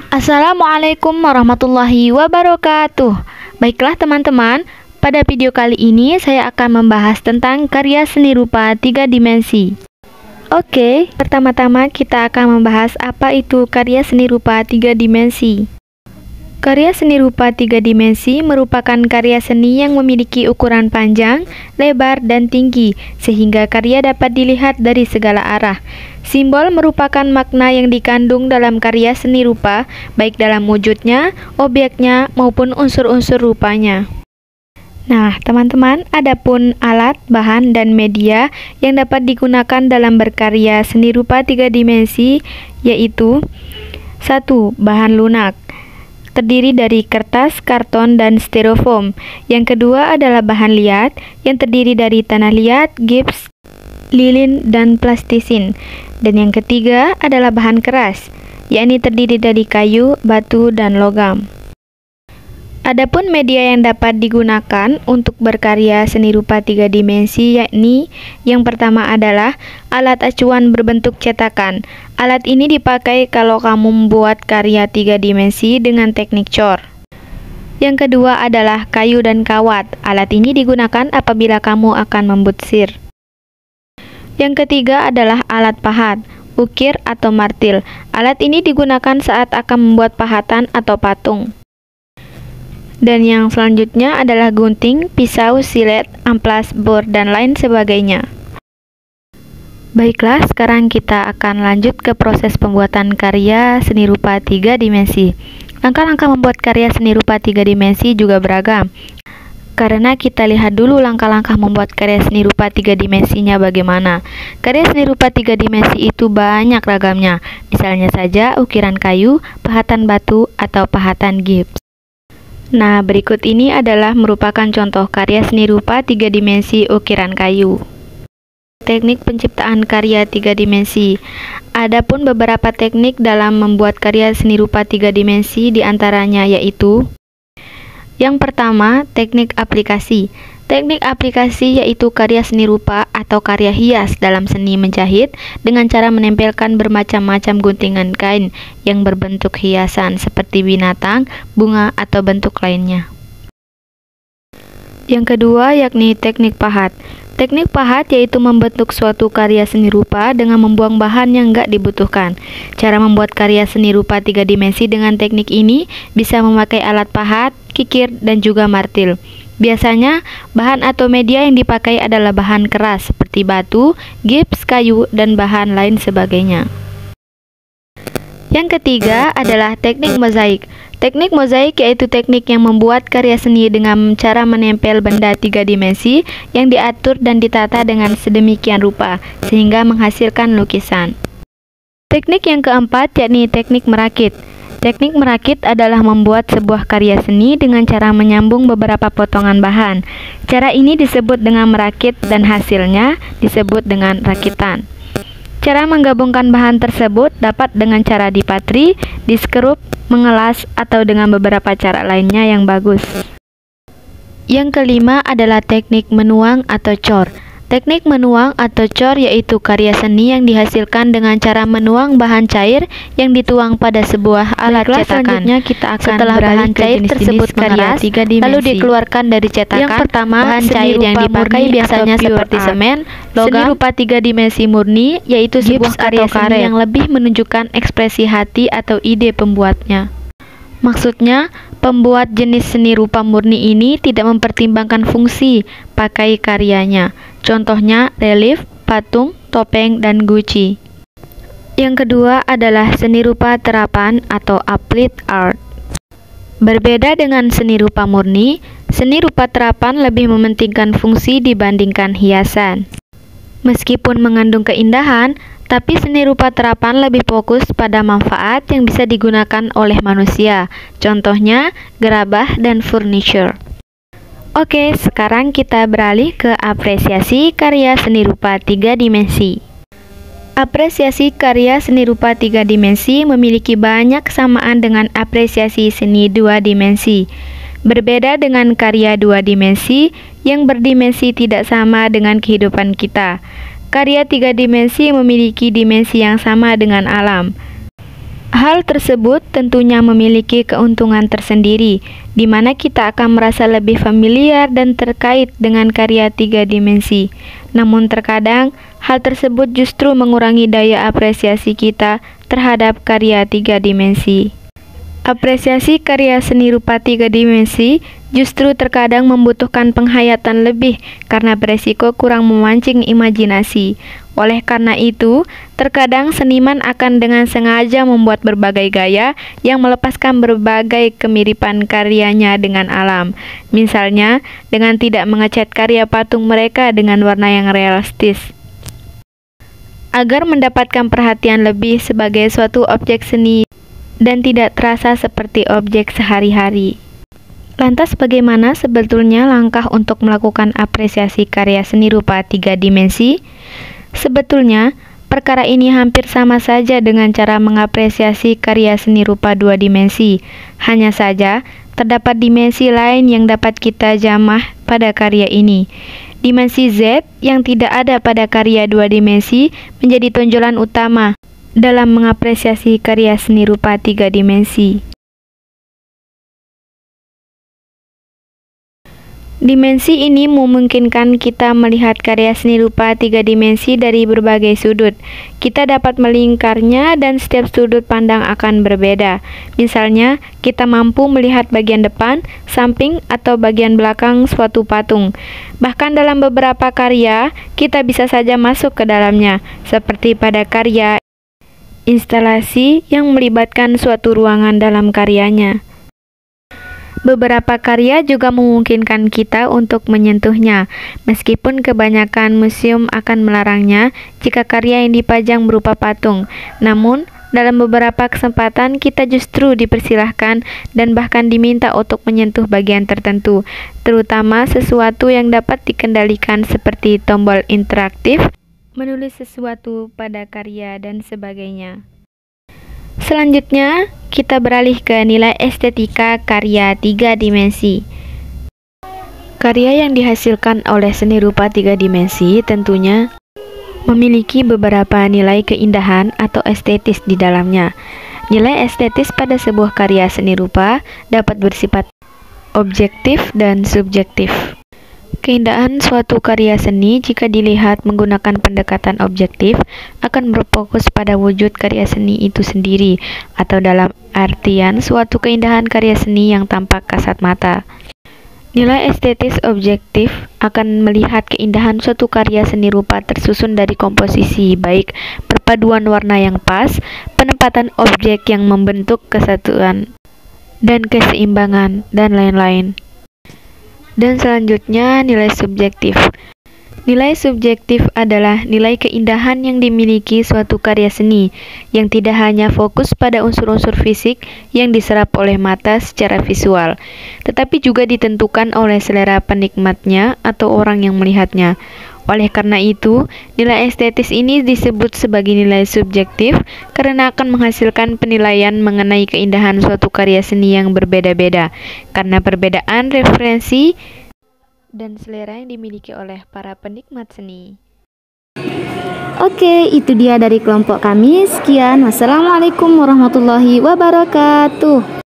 Assalamualaikum warahmatullahi wabarakatuh. Baiklah teman-teman, pada video kali ini saya akan membahas tentang karya seni rupa 3 dimensi. Oke, pertama-tama kita akan membahas apa itu karya seni rupa 3 dimensi. Karya seni rupa 3 dimensi merupakan karya seni yang memiliki ukuran panjang, lebar, dan tinggi, sehingga karya dapat dilihat dari segala arah. Simbol merupakan makna yang dikandung dalam karya seni rupa, baik dalam wujudnya, objeknya, maupun unsur-unsur rupanya. Nah, teman-teman, adapun alat, bahan, dan media yang dapat digunakan dalam berkarya seni rupa 3 dimensi, yaitu 1. Bahan lunak, terdiri dari kertas, karton, dan styrofoam. Yang kedua adalah bahan liat, yang terdiri dari tanah liat, gips, lilin, dan plastisin. Dan yang ketiga adalah bahan keras, yakni terdiri dari kayu, batu, dan logam. Adapun media yang dapat digunakan untuk berkarya seni rupa 3 dimensi yakni yang pertama adalah alat acuan berbentuk cetakan. Alat ini dipakai kalau kamu membuat karya 3 dimensi dengan teknik cor. Yang kedua adalah kayu dan kawat. Alat ini digunakan apabila kamu akan membutsir. Yang ketiga adalah alat pahat, ukir atau martil. Alat ini digunakan saat akan membuat pahatan atau patung. Dan yang selanjutnya adalah gunting, pisau, silet, amplas, bor, dan lain sebagainya. Baiklah, sekarang kita akan lanjut ke proses pembuatan karya seni rupa 3 dimensi. Langkah-langkah membuat karya seni rupa 3 dimensi juga beragam. Karena kita lihat dulu langkah-langkah membuat karya seni rupa 3 dimensinya bagaimana. Karya seni rupa 3 dimensi itu banyak ragamnya. Misalnya saja ukiran kayu, pahatan batu, atau pahatan gips. Nah, berikut ini adalah merupakan contoh karya seni rupa 3 dimensi ukiran kayu. Teknik penciptaan karya 3 dimensi. Adapun beberapa teknik dalam membuat karya seni rupa 3 dimensi diantaranya yaitu: yang pertama, teknik aplikasi. Teknik aplikasi yaitu karya seni rupa atau karya hias dalam seni menjahit dengan cara menempelkan bermacam-macam guntingan kain yang berbentuk hiasan seperti binatang, bunga, atau bentuk lainnya. Yang kedua yakni teknik pahat. Teknik pahat yaitu membentuk suatu karya seni rupa dengan membuang bahan yang nggak dibutuhkan. Cara membuat karya seni rupa 3 dimensi dengan teknik ini bisa memakai alat pahat, kikir, dan juga martil. Biasanya, bahan atau media yang dipakai adalah bahan keras seperti batu, gips, kayu, dan bahan lain sebagainya. Yang ketiga adalah teknik mozaik. Teknik mozaik yaitu teknik yang membuat karya seni dengan cara menempel benda 3 dimensi yang diatur dan ditata dengan sedemikian rupa sehingga menghasilkan lukisan. Teknik yang keempat yakni teknik merakit. Teknik merakit adalah membuat sebuah karya seni dengan cara menyambung beberapa potongan bahan. Cara ini disebut dengan merakit dan hasilnya disebut dengan rakitan. Cara menggabungkan bahan tersebut dapat dengan cara dipatri, diskrup, mengelas, atau dengan beberapa cara lainnya yang bagus. Yang kelima adalah teknik menuang atau cor. Teknik menuang atau cor yaitu karya seni yang dihasilkan dengan cara menuang bahan cair yang dituang pada sebuah alat cetakan. Selanjutnya kita akan setelah bahan cair tersebut mengeras, lalu dikeluarkan dari cetakan. Yang pertama, bahan cair yang dipakai biasanya seperti semen, logam, seni rupa 3 dimensi murni, yaitu sebuah karya seni yang lebih menunjukkan ekspresi hati atau ide pembuatnya. Maksudnya, pembuat jenis seni rupa murni ini tidak mempertimbangkan fungsi pakai karyanya. Contohnya relief, patung, topeng, dan guci. Yang kedua adalah seni rupa terapan atau applied art. Berbeda dengan seni rupa murni, seni rupa terapan lebih mementingkan fungsi dibandingkan hiasan. Meskipun mengandung keindahan, tapi seni rupa terapan lebih fokus pada manfaat yang bisa digunakan oleh manusia. Contohnya gerabah dan furniture. Oke, sekarang kita beralih ke apresiasi karya seni rupa 3 dimensi. Apresiasi karya seni rupa 3 dimensi memiliki banyak kesamaan dengan apresiasi seni 2 dimensi. Berbeda dengan karya 2 dimensi yang berdimensi tidak sama dengan kehidupan kita. Karya 3 dimensi memiliki dimensi yang sama dengan alam. Hal tersebut tentunya memiliki keuntungan tersendiri, di mana kita akan merasa lebih familiar dan terkait dengan karya tiga dimensi. Namun terkadang, hal tersebut justru mengurangi daya apresiasi kita terhadap karya tiga dimensi. Apresiasi karya seni rupa tiga dimensi justru terkadang membutuhkan penghayatan lebih karena beresiko kurang memancing imajinasi. Oleh karena itu, terkadang seniman akan dengan sengaja membuat berbagai gaya yang melepaskan berbagai kemiripan karyanya dengan alam. Misalnya, dengan tidak mengecat karya patung mereka dengan warna yang realistis, agar mendapatkan perhatian lebih sebagai suatu objek seni dan tidak terasa seperti objek sehari-hari. Lantas bagaimana sebetulnya langkah untuk melakukan apresiasi karya seni rupa tiga dimensi? Sebetulnya, perkara ini hampir sama saja dengan cara mengapresiasi karya seni rupa dua dimensi. Hanya saja, terdapat dimensi lain yang dapat kita jamah pada karya ini. Dimensi Z yang tidak ada pada karya dua dimensi menjadi tonjolan utama dalam mengapresiasi karya seni rupa tiga dimensi. Dimensi ini memungkinkan kita melihat karya seni rupa tiga dimensi dari berbagai sudut. Kita dapat melingkarnya dan setiap sudut pandang akan berbeda. Misalnya, kita mampu melihat bagian depan, samping, atau bagian belakang suatu patung. Bahkan dalam beberapa karya, kita bisa saja masuk ke dalamnya, seperti pada karya instalasi yang melibatkan suatu ruangan dalam karyanya. Beberapa karya juga memungkinkan kita untuk menyentuhnya, meskipun kebanyakan museum akan melarangnya jika karya yang dipajang berupa patung. Namun, dalam beberapa kesempatan kita justru dipersilahkan dan bahkan diminta untuk menyentuh bagian tertentu, terutama sesuatu yang dapat dikendalikan seperti tombol interaktif, menulis sesuatu pada karya, dan sebagainya. Selanjutnya, kita beralih ke nilai estetika karya tiga dimensi. Karya yang dihasilkan oleh seni rupa tiga dimensi tentunya memiliki beberapa nilai keindahan atau estetis di dalamnya. Nilai estetis pada sebuah karya seni rupa dapat bersifat objektif dan subjektif. Keindahan suatu karya seni jika dilihat menggunakan pendekatan objektif akan berfokus pada wujud karya seni itu sendiri, atau dalam artian suatu keindahan karya seni yang tampak kasat mata. Nilai estetis objektif akan melihat keindahan suatu karya seni rupa tersusun dari komposisi, baik perpaduan warna yang pas, penempatan objek yang membentuk kesatuan dan keseimbangan, dan lain-lain. Dan selanjutnya, nilai subjektif. Nilai subjektif adalah nilai keindahan yang dimiliki suatu karya seni, yang tidak hanya fokus pada unsur-unsur fisik yang diserap oleh mata secara visual, tetapi juga ditentukan oleh selera penikmatnya atau orang yang melihatnya. Oleh karena itu, nilai estetis ini disebut sebagai nilai subjektif karena akan menghasilkan penilaian mengenai keindahan suatu karya seni yang berbeda-beda, karena perbedaan referensi dan selera yang dimiliki oleh para penikmat seni. Oke, itu dia dari kelompok kami. Sekian, wassalamualaikum warahmatullahi wabarakatuh.